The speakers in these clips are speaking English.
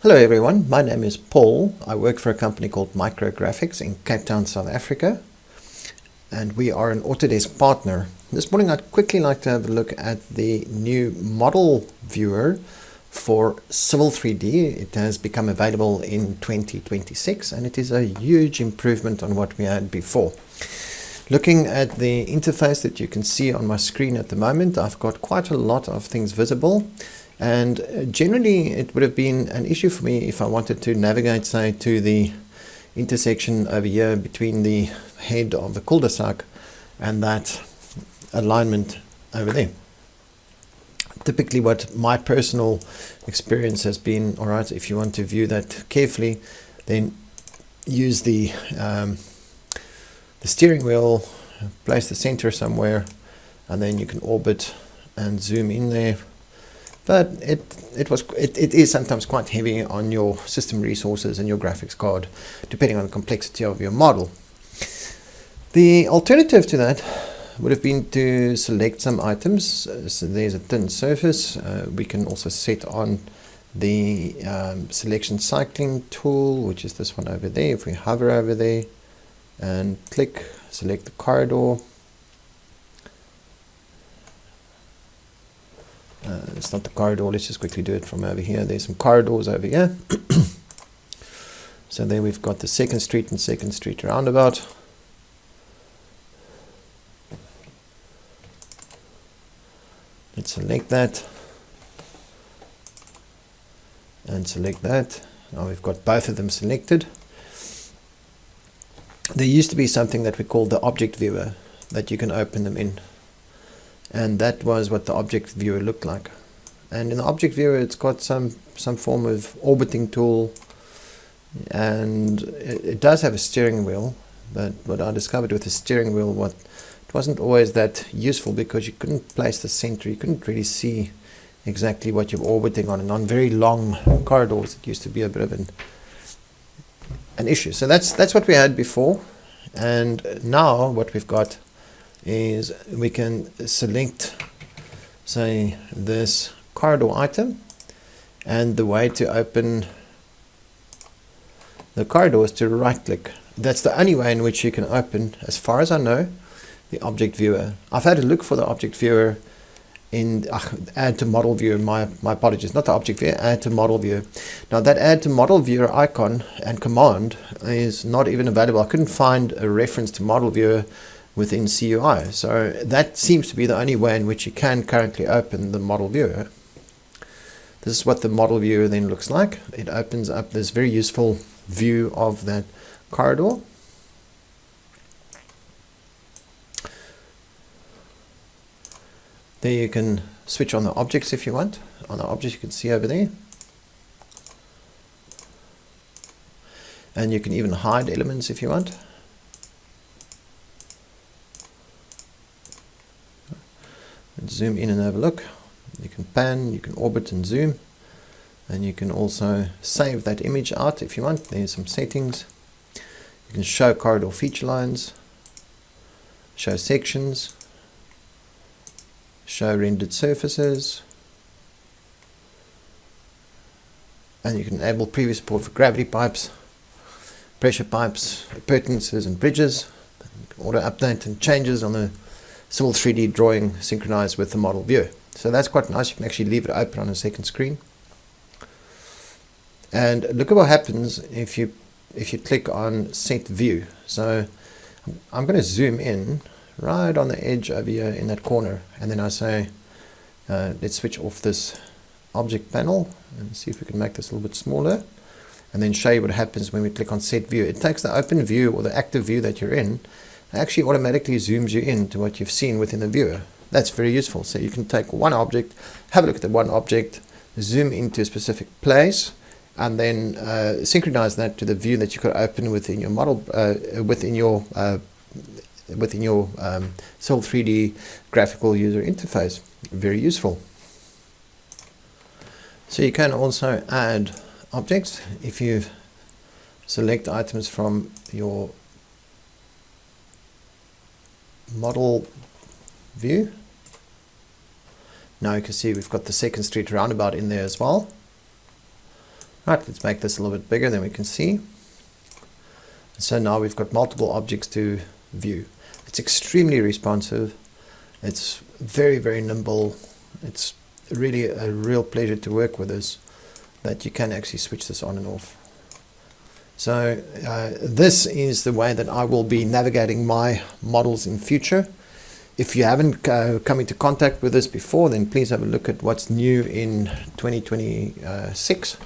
Hello everyone, my name is Paul. I work for a company called Micrographics in Cape Town, South Africa, and we are an Autodesk partner. This morning I'd quickly like to have a look at the new model viewer for Civil 3D. It has become available in 2026 and it is a huge improvement on what we had before. Looking at the interface that you can see on my screen at the moment, I've got quite a lot of things visible. And generally it would have been an issue for me if I wanted to navigate, say, to the intersection over here between the head of the cul-de-sac and that alignment over there. Typically what my personal experience has been, alright, if you want to view that carefully, then use the steering wheel, place the center somewhere, and then you can orbit and zoom in there. But it is sometimes quite heavy on your system resources and your graphics card, depending on the complexity of your model. The alternative to that would have been to select some items. So there's a thin surface. We can also set on the selection cycling tool, which is this one over there. If we hover over there and click, select the corridor. It's not the corridor, let's just quickly do it from over here. There's some corridors over here. So there we've got the 2nd Street and 2nd Street roundabout. Let's select that and select that. Now we've got both of them selected. There used to be something that we called the object viewer that you can open them in. And that was what the object viewer looked like. And in the object viewer it's got some form of orbiting tool, and it does have a steering wheel. But what I discovered with the steering wheel, it wasn't always that useful because you couldn't place the center, you couldn't really see exactly what you're orbiting on, and on very long corridors it used to be a bit of an issue. So that's what we had before, and now what we've got is we can select, say, this corridor item, and the way to open the corridor is to right click. That's the only way in which you can open, as far as I know, the object viewer. I've had to look for the object viewer in add to model viewer. My apologies, not the object viewer, add to model viewer. Now that add to model viewer icon and command is not even available. I couldn't find a reference to model viewer within CUI. So that seems to be the only way in which you can currently open the model viewer. This is what the model viewer then looks like. It opens up this very useful view of that corridor. There you can switch on the objects if you want. On the objects you can see over there. And you can even hide elements if you want. Zoom in and have a look. You can pan, you can orbit and zoom, and you can also save that image out if you want. There's some settings. You can show corridor feature lines, show sections, show rendered surfaces, and you can enable previous support for gravity pipes, pressure pipes, appurtenances and bridges. You can auto update and changes on the Civil 3D drawing synchronized with the model viewer. So that's quite nice. You can actually leave it open on a second screen. And look at what happens if you click on set view. So I'm going to zoom in right on the edge over here in that corner, and then I say let's switch off this object panel and see if we can make this a little bit smaller, and then show you what happens when we click on set view. It takes the open view or the active view that you're in, actually automatically zooms you in to what you've seen within the viewer. That's very useful. So you can take one object, have a look at the one object, zoom into a specific place, and then synchronize that to the view that you could open within your model, within your Civil 3D graphical user interface. Very useful. So you can also add objects if you select items from your model view. Now you can see we've got the 2nd Street roundabout in there as well. Right, let's make this a little bit bigger, then we can see. So now we've got multiple objects to view. It's extremely responsive. It's very, very nimble. It's really a real pleasure to work with this, that you can actually switch this on and off. So this is the way that I will be navigating my models in future. If you haven't come into contact with this before, then please have a look at what's new in 2026.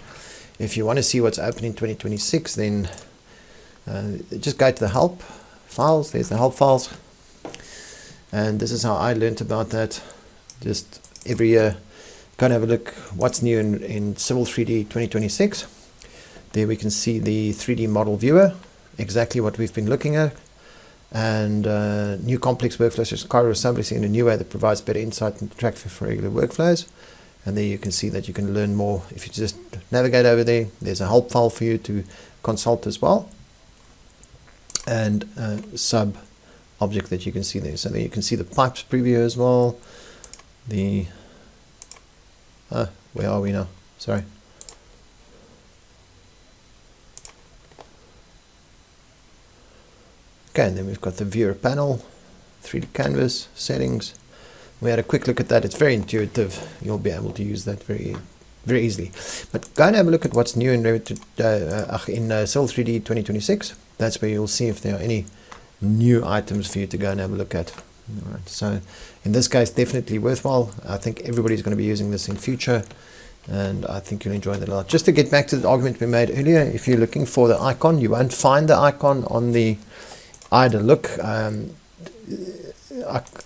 If you want to see what's open in 2026, then just go to the help files. There's the help files. And this is how I learned about that. Just every year, go and have a look what's new in Civil 3D 2026. There we can see the 3D model viewer, exactly what we've been looking at. And new complex workflows such as chiral assembly in a new way that provides better insight and track for regular workflows. And there you can see that you can learn more. If you just navigate over there, there's a help file for you to consult as well. And sub object that you can see there. So there you can see the pipes preview as well. The where are we now? Sorry. Okay, and then we've got the viewer panel, 3D canvas, settings. We had a quick look at that. It's very intuitive. You'll be able to use that very easily. But go and have a look at what's new in Civil 3D 2026. That's where you'll see if there are any new items for you to go and have a look at. All right, so in this case, definitely worthwhile. I think everybody's going to be using this in future, and I think you'll enjoy that a lot. Just to get back to the argument we made earlier, if you're looking for the icon, you won't find the icon on the I had a look.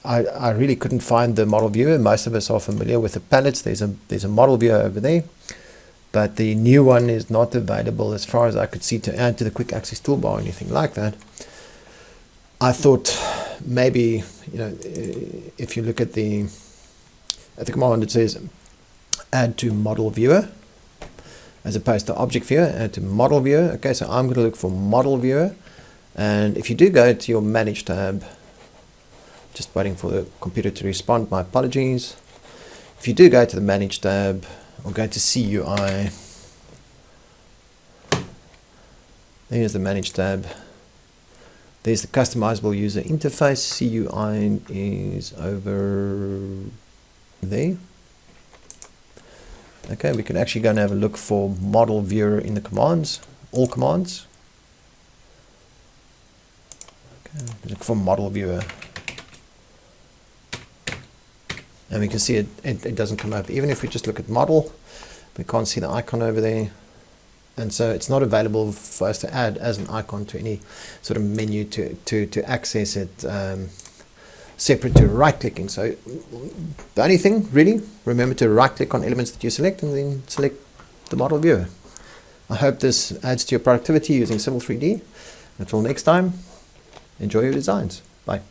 I really couldn't find the model viewer. Most of us are familiar with the palettes. There's a model viewer over there, but the new one is not available as far as I could see to add to the quick access toolbar or anything like that. I thought maybe, you know, if you look at the command, it says add to model viewer as opposed to object viewer, add to model viewer. Okay, so I'm going to look for model viewer. And if you do go to your manage tab, just waiting for the computer to respond, my apologies. If you do go to the manage tab or go to CUI, there's the manage tab. There's the customizable user interface. CUI is over there. Okay, we can actually go and have a look for model viewer in the commands, all commands. Look for model viewer, and we can see it doesn't come up. Even if we just look at model, we can't see the icon over there, and so it's not available for us to add as an icon to any sort of menu to access it separate to right clicking. So the only thing really, remember to right click on elements that you select and then select the model viewer. I hope this adds to your productivity using Civil 3D. Until next time, enjoy your designs. Bye.